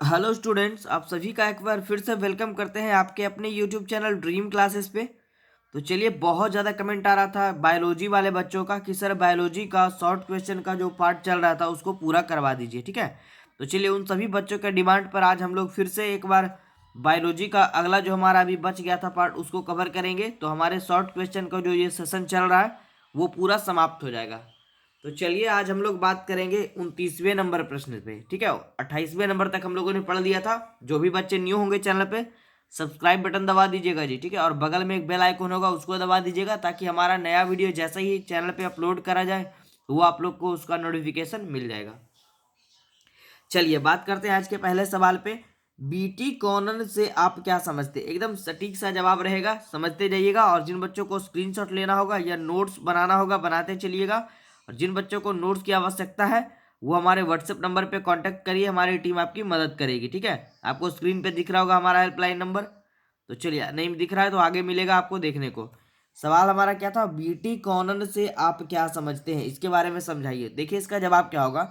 Hello students, आप सभी का एक बार फिर से वेलकम करते हैं आपके अपने यूट्यूब चैनल ड्रीम क्लासेस पे। तो चलिए, बहुत ज़्यादा कमेंट आ रहा था बायोलॉजी वाले बच्चों का कि सर बायोलॉजी का शॉर्ट क्वेश्चन का जो पार्ट चल रहा था उसको पूरा करवा दीजिए, ठीक है। तो चलिए, उन सभी बच्चों के डिमांड पर आज हम लोग फिर से एक बार बायोलॉजी का अगला जो हमारा अभी बच गया था पार्ट उसको कवर करेंगे। तो हमारे शॉर्ट क्वेश्चन का जो ये सेशन चल रहा है वो पूरा समाप्त हो जाएगा। तो चलिए, आज हम लोग बात करेंगे 29वें नंबर प्रश्न पे, ठीक है। 28वें नंबर तक हम लोगों ने पढ़ लिया था। जो भी बच्चे न्यू होंगे चैनल पे, सब्सक्राइब बटन दबा दीजिएगा जी, ठीक है। और बगल में एक बेल आइकन होगा, उसको दबा दीजिएगा ताकि हमारा नया वीडियो जैसे ही चैनल पे अपलोड करा जाए वो आप लोग को उसका नोटिफिकेशन मिल जाएगा। चलिए, बात करते हैं आज के पहले सवाल पे। बीटी कॉनन से आप क्या समझते हैं? एकदम सटीक सा जवाब रहेगा, समझते जाइएगा। और जिन बच्चों को स्क्रीनशॉट लेना होगा या नोट्स बनाना होगा बनाते चलिएगा। और जिन बच्चों को नोट्स की आवश्यकता है वो हमारे व्हाट्सएप नंबर पे कांटेक्ट करिए, हमारी टीम आपकी मदद करेगी, ठीक है। आपको स्क्रीन पे दिख रहा होगा हमारा हेल्पलाइन नंबर। तो चलिए, नहीं दिख रहा है तो आगे मिलेगा आपको देखने को। सवाल हमारा क्या था? बीटी कॉनन से आप क्या समझते हैं, इसके बारे में समझाइए। देखिए, इसका जवाब क्या होगा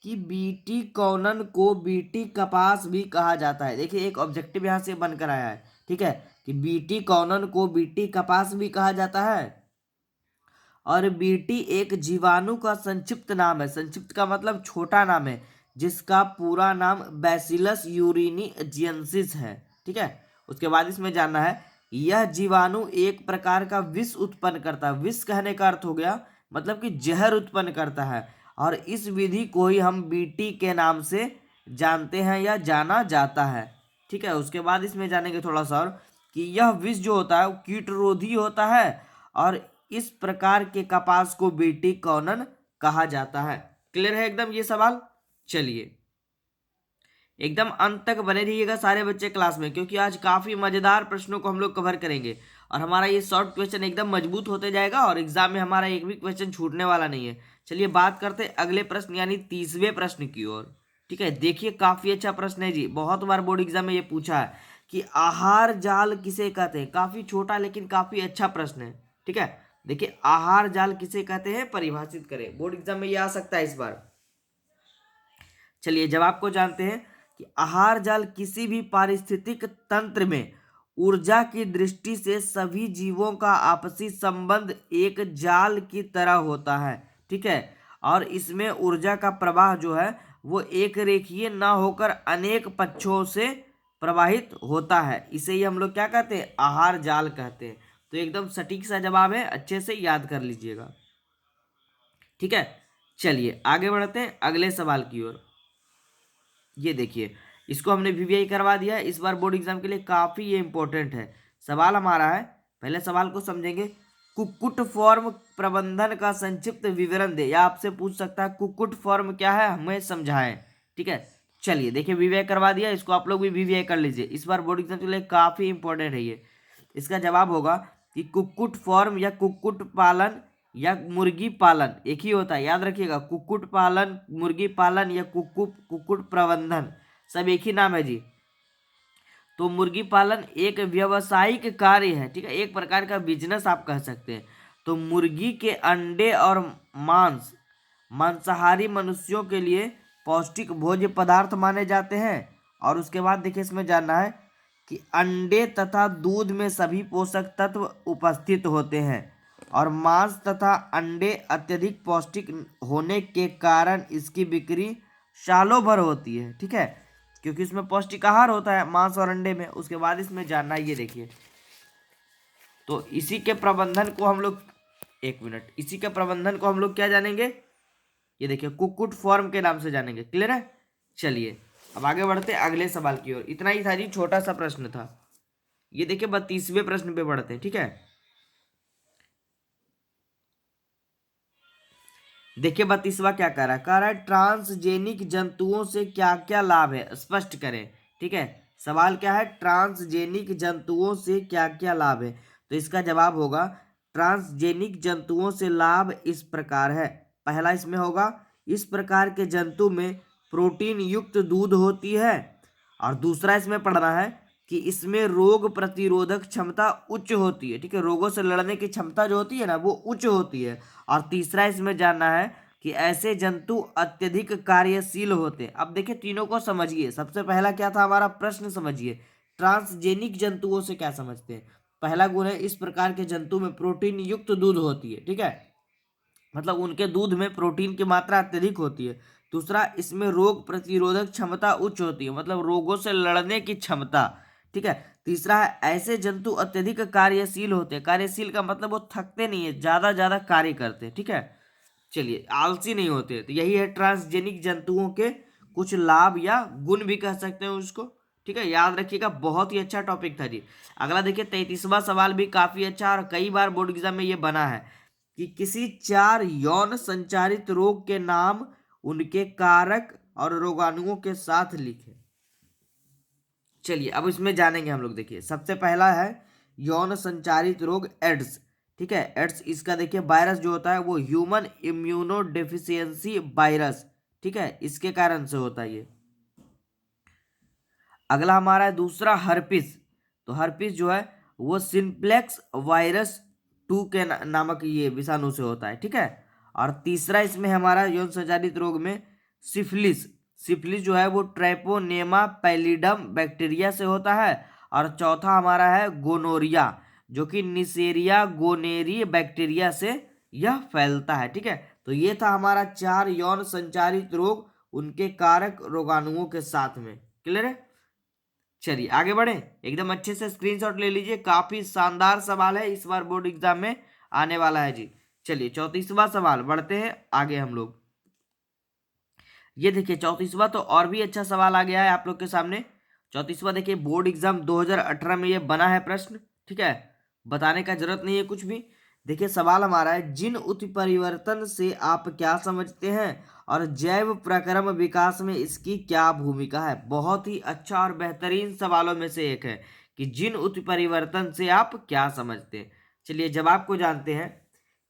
कि बीटी कॉनन को बीटी कपास भी कहा जाता है। देखिए, एक ऑब्जेक्टिव यहाँ से बनकर आया है, ठीक है, कि बीटी कॉनन को बीटी कपास भी कहा जाता है। और बीटी एक जीवाणु का संक्षिप्त नाम है। संक्षिप्त का मतलब छोटा नाम है, जिसका पूरा नाम बैसिलस यूरेनिजिएंसिस है, ठीक है। उसके बाद इसमें जानना है, यह जीवाणु एक प्रकार का विष उत्पन्न करता है। विष कहने का अर्थ हो गया मतलब कि जहर उत्पन्न करता है। और इस विधि को ही हम बीटी के नाम से जानते हैं या जाना जाता है, ठीक है। उसके बाद इसमें जानेंगे थोड़ा सा और कि यह विष जो होता है वो कीटरोधी होता है। और इस प्रकार के कपास को बीटी कॉनन कहा जाता है। क्लियर है एकदम ये सवाल? चलिए, एकदम अंत तक बने रहिएगा सारे बच्चे क्लास में, क्योंकि आज काफी मजेदार प्रश्नों को हम लोग कवर करेंगे। और हमारा ये शॉर्ट क्वेश्चन एकदम मजबूत होते जाएगा और एग्जाम में हमारा एक भी क्वेश्चन छूटने वाला नहीं है। चलिए, बात करते हैं अगले प्रश्न यानी 30वें प्रश्न की ओर, ठीक है। देखिए, काफी अच्छा प्रश्न है जी, बहुत बार बोर्ड एग्जाम में ये पूछा है कि आहार जाल किसे कहते हैं। काफी छोटा लेकिन काफी अच्छा प्रश्न है, ठीक है। देखिए, आहार जाल किसे कहते हैं, परिभाषित करें। बोर्ड एग्जाम में ये आ सकता है इस बार। चलिए, जवाब को जानते हैं कि आहार जाल किसी भी पारिस्थितिक तंत्र में ऊर्जा की दृष्टि से सभी जीवों का आपसी संबंध एक जाल की तरह होता है, ठीक है। और इसमें ऊर्जा का प्रवाह जो है वो एक रेखीय ना होकर अनेक पक्षों से प्रवाहित होता है। इसे ही हम लोग क्या कहते हैं? आहार जाल कहते हैं। तो एकदम सटीक सा जवाब है, अच्छे से याद कर लीजिएगा, ठीक है। चलिए, आगे बढ़ते हैं अगले सवाल की ओर। ये देखिए, इसको हमने वीवीआई करवा दिया है इस बार बोर्ड एग्जाम के लिए, काफी ये इंपॉर्टेंट है। सवाल हमारा है, पहले सवाल को समझेंगे। कुक्कुट फॉर्म प्रबंधन का संक्षिप्त विवरण दे। या आपसे पूछ सकता है कुक्कुट फॉर्म क्या है, हमें समझाएं, ठीक है। चलिए, देखिए, वीवीआई करवा दिया, इसको आप लोग भी वीवीआई कर लीजिए, इस बार बोर्ड एग्जाम के लिए काफी इंपॉर्टेंट है ये। इसका जवाब होगा कि कुक्कुट फॉर्म या कुक्कुट पालन या मुर्गी पालन एक ही होता है, याद रखिएगा। कुक्कुट पालन, मुर्गी पालन या कुक्कुट कुक्कुट प्रबंधन सब एक ही नाम है जी। तो मुर्गी पालन एक व्यवसायिक कार्य है, ठीक है, एक प्रकार का बिजनेस आप कह सकते हैं। तो मुर्गी के अंडे और मांस मांसाहारी मनुष्यों के लिए पौष्टिक भोज्य पदार्थ माने जाते हैं। और उसके बाद देखिए, इसमें जानना है कि अंडे तथा दूध में सभी पोषक तत्व उपस्थित होते हैं। और मांस तथा अंडे अत्यधिक पौष्टिक होने के कारण इसकी बिक्री सालों भर होती है, ठीक है, क्योंकि इसमें पौष्टिक आहार होता है मांस और अंडे में। उसके बाद इसमें जानना है, ये देखिए, तो इसी के प्रबंधन को हम लोग, एक मिनट, इसी के प्रबंधन को हम लोग क्या जानेंगे? ये देखिए, कुक्कुट फॉर्म के नाम से जानेंगे। क्लियर है? चलिए, अब आगे बढ़ते हैं अगले सवाल की ओर। इतना ही था जी, छोटा सा प्रश्न था। ये देखिए, 32वें प्रश्न पे बढ़ते हैं, ठीक है। देखिए, 32वां क्या कह रहा है ट्रांसजेनिक जंतुओं से क्या क्या लाभ है, स्पष्ट करें, ठीक है। सवाल क्या है? ट्रांसजेनिक जंतुओं से क्या क्या लाभ है। तो इसका जवाब होगा, ट्रांसजेनिक जंतुओं से लाभ इस प्रकार है। पहला इसमें होगा, इस प्रकार के जंतु में प्रोटीन युक्त दूध होती है। और दूसरा इसमें पढ़ना है कि इसमें रोग प्रतिरोधक क्षमता उच्च होती है, ठीक है, रोगों से लड़ने की क्षमता जो होती है ना वो उच्च होती है। और तीसरा इसमें जानना है कि ऐसे जंतु अत्यधिक कार्यशील होते हैं। अब देखिए तीनों को समझिए। सबसे पहला क्या था हमारा प्रश्न, समझिए ट्रांसजेनिक जंतुओं से क्या समझते हैं। पहला गुण है इस प्रकार के जंतु में प्रोटीन युक्त दूध होती है, ठीक है, मतलब उनके दूध में प्रोटीन की मात्रा अत्यधिक होती है। दूसरा, इसमें रोग प्रतिरोधक क्षमता उच्च होती है, मतलब रोगों से लड़ने की क्षमता, ठीक है। तीसरा है ऐसे जंतु अत्यधिक कार्यशील होते हैं। कार्यशील का मतलब वो थकते नहीं है, ज्यादा कार्य करते हैं, ठीक है। चलिए, आलसी नहीं होते। तो यही है ट्रांसजेनिक जंतुओं के कुछ लाभ या गुण भी कह सकते हैं उसको, ठीक है। याद रखिएगा, बहुत ही अच्छा टॉपिक था जी। अगला देखिए 33वां सवाल भी काफी अच्छा और कई बार बोर्ड एग्जाम में ये बना है कि किसी 4 यौन संचारित रोग के नाम, उनके कारक और रोगाणुओं के साथ लिखें। चलिए अब इसमें जानेंगे हम लोग। देखिए सबसे पहला है यौन संचारित रोग एड्स, ठीक है। एड्स, इसका देखिए वायरस जो होता है वो ह्यूमन इम्यूनो डेफिशिएंसी वायरस, ठीक है, इसके कारण से होता है ये। अगला हमारा है दूसरा हर्पिस। तो हर्पिस जो है वो सिंप्लेक्स वायरस 2 के नामक ये विषाणु से होता है, ठीक है। और तीसरा इसमें हमारा यौन संचारित रोग में सिफिलिस। सिफिलिस जो है वो ट्रैपोनेमा पैलिडम बैक्टीरिया से होता है। और चौथा हमारा है गोनोरिया, जो कि निसेरिया गोनेरी बैक्टीरिया से यह फैलता है, ठीक है। तो ये था हमारा 4 यौन संचारित रोग, उनके कारक रोगाणुओं के साथ में। क्लियर है। चलिए आगे बढ़े, एकदम अच्छे से स्क्रीनशॉट ले लीजिए, काफी शानदार सवाल है, इस बार बोर्ड एग्जाम में आने वाला है जी। चलिए 34वां सवाल, बढ़ते हैं आगे हम लोग। ये देखिए 34वां तो और भी अच्छा सवाल आ गया है आप लोग के सामने। 34वां देखिए बोर्ड एग्जाम 2018 में ये बना है प्रश्न, ठीक है, बताने का जरूरत नहीं है कुछ भी। देखिए सवाल हमारा है, जिन उत्परिवर्तन से आप क्या समझते हैं और जैव प्रक्रम विकास में इसकी क्या भूमिका है। बहुत ही अच्छा और बेहतरीन सवालों में से एक है कि जिन उत्परिवर्तन से आप क्या समझते हैं। चलिए जवाब को जानते हैं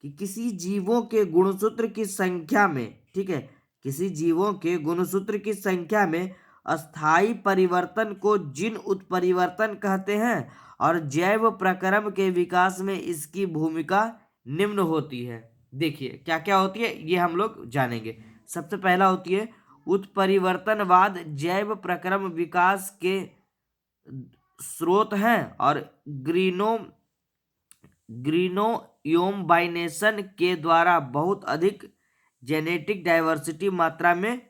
कि किसी जीवों के गुणसूत्र की संख्या में, ठीक है, किसी जीवों के गुणसूत्र की संख्या में अस्थायी परिवर्तन को जीन उत्परिवर्तन कहते हैं और जैव प्रक्रम के विकास में इसकी भूमिका निम्न होती है। देखिए क्या क्या होती है ये हम लोग जानेंगे। सबसे पहला होती है उत्परिवर्तनवाद जैव प्रक्रम विकास के स्रोत हैं और ग्रीनोयोम्बाइनेशन के द्वारा बहुत अधिक जेनेटिक डाइवर्सिटी मात्रा में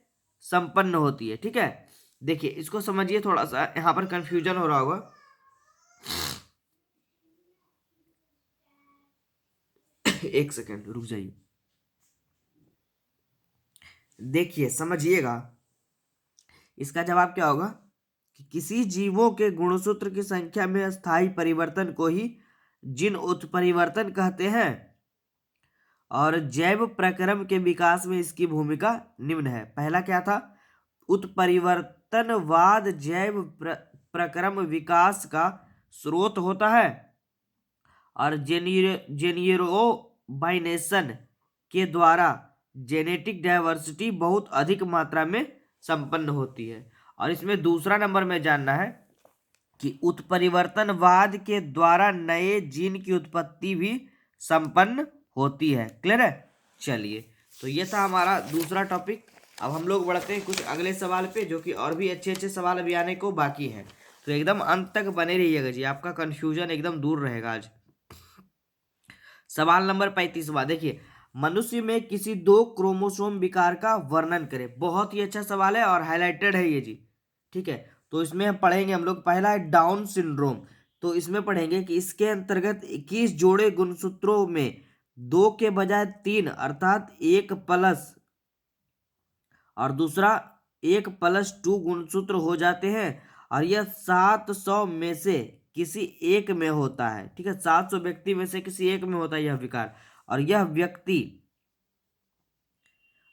संपन्न होती है, ठीक है। देखिए इसको समझिए, थोड़ा सा यहाँ पर कंफ्यूजन हो रहा होगा। एक सेकेंड रुक जाइए, देखिए समझिएगा। इसका जवाब क्या होगा कि किसी जीवों के गुणसूत्र की संख्या में स्थायी परिवर्तन को ही जीन उत्परिवर्तन कहते हैं और जैव प्रक्रम के विकास में इसकी भूमिका निम्न है। पहला क्या था, उत्परिवर्तनवाद जैव प्रक्रम विकास का स्रोत होता है और जेनियरोबाइनेशन के द्वारा जेनेटिक डाइवर्सिटी बहुत अधिक मात्रा में संपन्न होती है। और इसमें दूसरा नंबर में जानना है कि उत्परिवर्तनवाद के द्वारा नए जीन की उत्पत्ति भी संपन्न होती है। क्लियर है। चलिए तो ये था हमारा दूसरा टॉपिक। अब हम लोग बढ़ते हैं कुछ अगले सवाल पे, जो कि और भी अच्छे अच्छे सवाल अभी आने को बाकी हैं। तो एकदम अंत तक बने रहिएगा जी, आपका कंफ्यूजन एकदम दूर रहेगा आज। सवाल नंबर 35वां देखिए, मनुष्य में किसी 2 क्रोमोसोम विकार का वर्णन करें। बहुत ही अच्छा सवाल है और हाईलाइटेड है ये जी, ठीक है। तो इसमें हम पढ़ेंगे हम लोग, पहला है डाउन सिंड्रोम। तो इसमें पढ़ेंगे कि इसके अंतर्गत 21 जोड़े गुणसूत्रों में 2 के बजाय 3 अर्थात 1+ और दूसरा 1+2 गुणसूत्र हो जाते हैं और यह 700 में से किसी एक में होता है, ठीक है। 700 व्यक्ति में से किसी एक में होता है यह विकार और यह व्यक्ति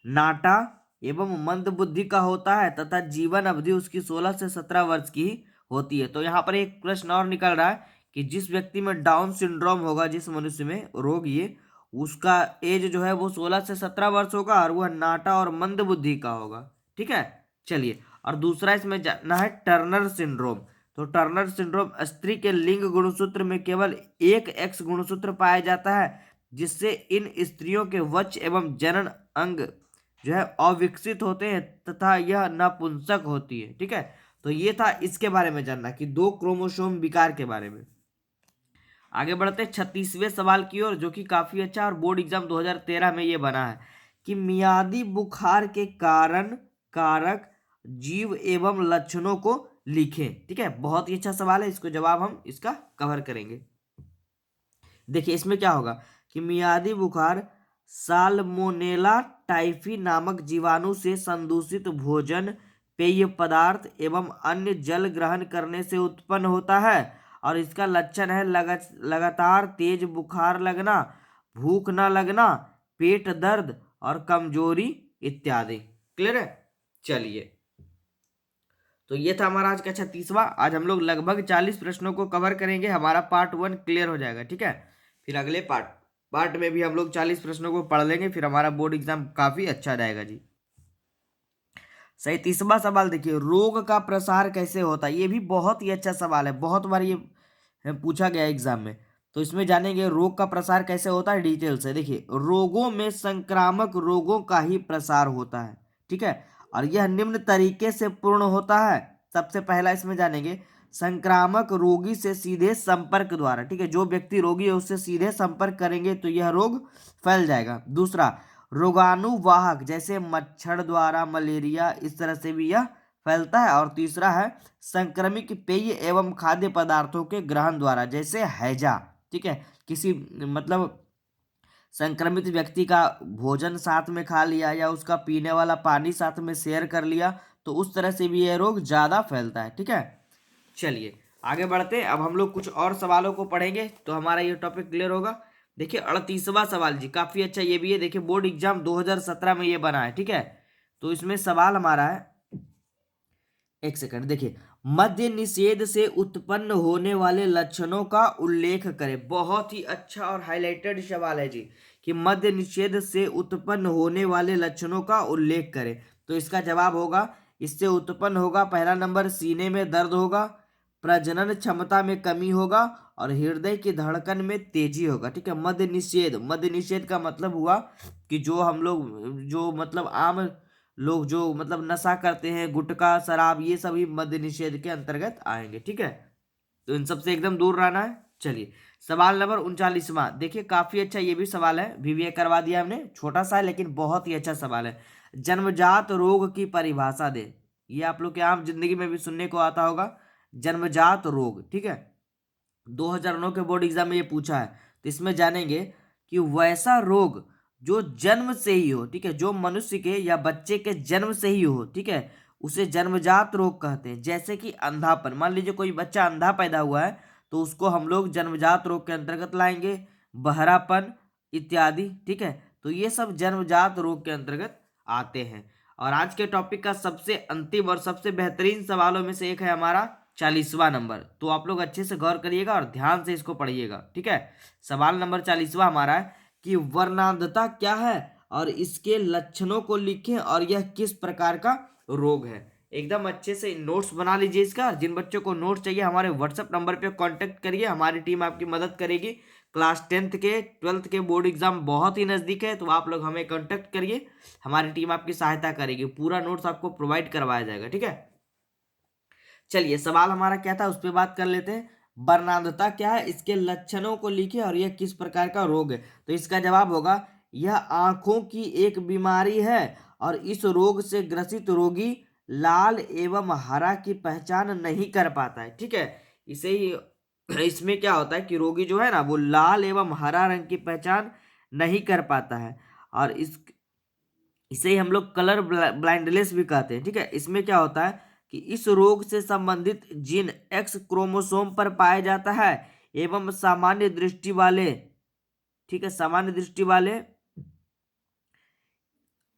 नाटा एवं मंद बुद्धि का होता है तथा जीवन अवधि उसकी 16 से 17 वर्ष की होती है। तो यहाँ पर एक प्रश्न और निकल रहा है कि जिस व्यक्ति में डाउन सिंड्रोम होगा, जिस मनुष्य में रोग ये, उसका एज जो है वो 16 से 17 वर्ष होगा और वह नाटा और मंद बुद्धि का होगा, ठीक है। चलिए, और दूसरा इसमें जानना है टर्नर सिंड्रोम। तो टर्नर सिंड्रोम स्त्री के लिंग गुणसूत्र में केवल एक एक्स गुणसूत्र पाया जाता है, जिससे इन स्त्रियों के वक्ष एवं जनन अंग जो है अविकसित होते हैं तथा यह नपुंसक होती है। ठीक है, तो ये था इसके बारे में जानना कि 2 क्रोमोसोम विकार के बारे में। आगे बढ़ते हैं 36वें सवाल की ओर, जो कि काफी अच्छा और बोर्ड एग्जाम 2013 में ये बना है कि मियादी बुखार के कारण कारक जीव एवं लक्षणों को लिखें। ठीक है, बहुत ही अच्छा सवाल है, इसको जवाब हम इसका कवर करेंगे। देखिए इसमें क्या होगा कि मियादी बुखार साल्मोनेला टाइफी नामक जीवाणु से संदूषित भोजन, पेय पदार्थ एवं अन्य जल ग्रहण करने से उत्पन्न होता है और इसका लक्षण है लगातार तेज बुखार लगना, भूख न लगना, पेट दर्द और कमजोरी इत्यादि। क्लियर है? चलिए, तो ये था हमारा आज का 36वां। आज हम लोग लगभग 40 प्रश्नों को कवर करेंगे, हमारा पार्ट 1 क्लियर हो जाएगा। ठीक है, फिर अगले पार्ट में भी हम लोग 40 प्रश्नों को पढ़ लेंगे, फिर हमारा बोर्ड एग्जाम काफी अच्छा जाएगा जी। सही, 30वां सवाल देखिए, रोग का प्रसार कैसे होता है। ये भी बहुत ही अच्छा सवाल है, बहुत बार ये पूछा गया एग्जाम में। तो इसमें जानेंगे रोग का प्रसार कैसे होता है डिटेल से। देखिए, रोगों में संक्रामक रोगों का ही प्रसार होता है। ठीक है, और यह निम्न तरीके से पूर्ण होता है। सबसे पहला इसमें जानेंगे संक्रामक रोगी से सीधे संपर्क द्वारा। ठीक है, जो व्यक्ति रोगी है उससे सीधे संपर्क करेंगे तो यह रोग फैल जाएगा। दूसरा, रोगाणुवाहक जैसे मच्छर द्वारा, मलेरिया, इस तरह से भी यह फैलता है। और तीसरा है संक्रमित पेय एवं खाद्य पदार्थों के ग्रहण द्वारा, जैसे हैजा। ठीक है, किसी मतलब संक्रमित व्यक्ति का भोजन साथ में खा लिया या उसका पीने वाला पानी साथ में शेयर कर लिया, तो उस तरह से भी यह रोग ज्यादा फैलता है। ठीक है, चलिए आगे बढ़ते हैं। अब हम लोग कुछ और सवालों को पढ़ेंगे तो हमारा ये टॉपिक क्लियर होगा। देखिए 38वां सवाल जी, काफी अच्छा ये भी है। देखिए बोर्ड एग्जाम 2017 में ये बना है। ठीक है, तो इसमें सवाल हमारा है, एक सेकंड देखिए, मद्य निषेध से उत्पन्न होने वाले लक्षणों का उल्लेख करें। बहुत ही अच्छा और हाईलाइटेड सवाल है जी, कि मद्य निषेध से उत्पन्न होने वाले लक्षणों का उल्लेख करें। तो इसका जवाब होगा, इससे उत्पन्न होगा पहला नंबर, सीने में दर्द होगा, प्रजनन क्षमता में कमी होगा और हृदय की धड़कन में तेजी होगा। ठीक है, मद्य निषेध, मद्य निषेध का मतलब हुआ कि जो हम लोग जो मतलब आम लोग जो मतलब नशा करते हैं, गुटखा, शराब, ये सभी मद्य निषेध के अंतर्गत आएंगे। ठीक है, तो इन सबसे एकदम दूर रहना है। चलिए सवाल नंबर 39वां, देखिए काफी अच्छा ये भी सवाल है, VVA करवा दिया हमने, छोटा सा है लेकिन बहुत ही अच्छा सवाल है। जन्मजात रोग की परिभाषा दे। ये आप लोग के आम जिंदगी में भी सुनने को आता होगा, जन्मजात रोग। ठीक है, 2009 के बोर्ड एग्जाम में ये पूछा है। तो इसमें जानेंगे कि वैसा रोग जो जन्म से ही हो, ठीक है, जो मनुष्य के या बच्चे के जन्म से ही हो, ठीक है, उसे जन्मजात रोग कहते हैं। जैसे कि अंधापन, मान लीजिए कोई बच्चा अंधा पैदा हुआ है तो उसको हम लोग जन्मजात रोग के अंतर्गत लाएंगे, बहरापन इत्यादि। ठीक है, तो ये सब जन्मजात रोग के अंतर्गत आते हैं। और आज के टॉपिक का सबसे अंतिम और सबसे बेहतरीन सवालों में से एक है हमारा 40वां नंबर। तो आप लोग अच्छे से गौर करिएगा और ध्यान से इसको पढ़िएगा। ठीक है, सवाल नंबर 40वां हमारा है कि वर्णांधता क्या है और इसके लक्षणों को लिखें और यह किस प्रकार का रोग है। एकदम अच्छे से नोट्स बना लीजिए इसका। जिन बच्चों को नोट्स चाहिए हमारे व्हाट्सएप नंबर पे कांटेक्ट करिए, हमारी टीम आपकी मदद करेगी। क्लास 10th के 12th के बोर्ड एग्जाम बहुत ही नज़दीक है, तो आप लोग हमें कांटेक्ट करिए, हमारी टीम आपकी सहायता करेगी, पूरा नोट्स आपको प्रोवाइड करवाया जाएगा। ठीक है, चलिए सवाल हमारा क्या था उस पर बात कर लेते हैं। वर्णांधता क्या है, इसके लक्षणों को लिखिए और यह किस प्रकार का रोग है। तो इसका जवाब होगा, यह आंखों की एक बीमारी है और इस रोग से ग्रसित रोगी लाल एवं हरा की पहचान नहीं कर पाता है। ठीक है, इसे ही इसमें क्या होता है कि रोगी जो है ना वो लाल एवं हरा रंग की पहचान नहीं कर पाता है, और इसे ही हम लोग कलर ब्लाइंडनेस भी कहते हैं। ठीक है, इसमें क्या होता है कि इस रोग से संबंधित जीन एक्स क्रोमोसोम पर पाया जाता है एवं सामान्य दृष्टि वाले, ठीक है, सामान्य दृष्टि वाले,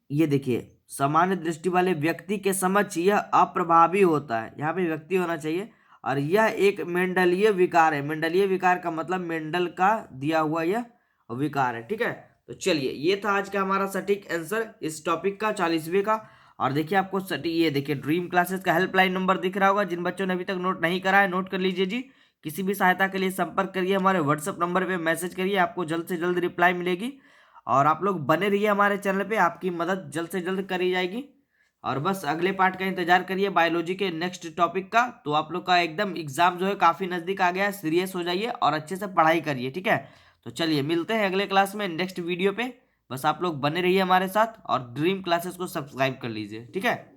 ये देखिए, सामान्य दृष्टि वाले व्यक्ति के समक्ष यह अप्रभावी होता है। यहाँ पे व्यक्ति होना चाहिए। और यह एक मेंडलीय विकार है। मेंडलीय विकार का मतलब मेंडल का दिया हुआ यह विकार है। ठीक है, तो चलिए ये था आज का हमारा सटीक आंसर इस टॉपिक का 40वें का। और देखिए आपको सटीक, ये देखिए ड्रीम क्लासेस का हेल्पलाइन नंबर दिख रहा होगा। जिन बच्चों ने अभी तक नोट नहीं करा है नोट कर लीजिए जी। किसी भी सहायता के लिए संपर्क करिए, हमारे व्हाट्सएप नंबर पे मैसेज करिए, आपको जल्द से जल्द रिप्लाई मिलेगी। और आप लोग बने रहिए हमारे चैनल पे, आपकी मदद जल्द से जल्द करी जाएगी। और बस अगले पार्ट का इंतजार करिए बायोलॉजी के नेक्स्ट टॉपिक का। तो आप लोग का एकदम एग्जाम जो है काफी नजदीक आ गया है, सीरियस हो जाइए और अच्छे से पढ़ाई करिए, ठीक है। तो चलिए मिलते हैं अगले क्लास में नेक्स्ट वीडियो पे। बस आप लोग बने रहिए हमारे साथ और ड्रीम क्लासेस को सब्सक्राइब कर लीजिए, ठीक है।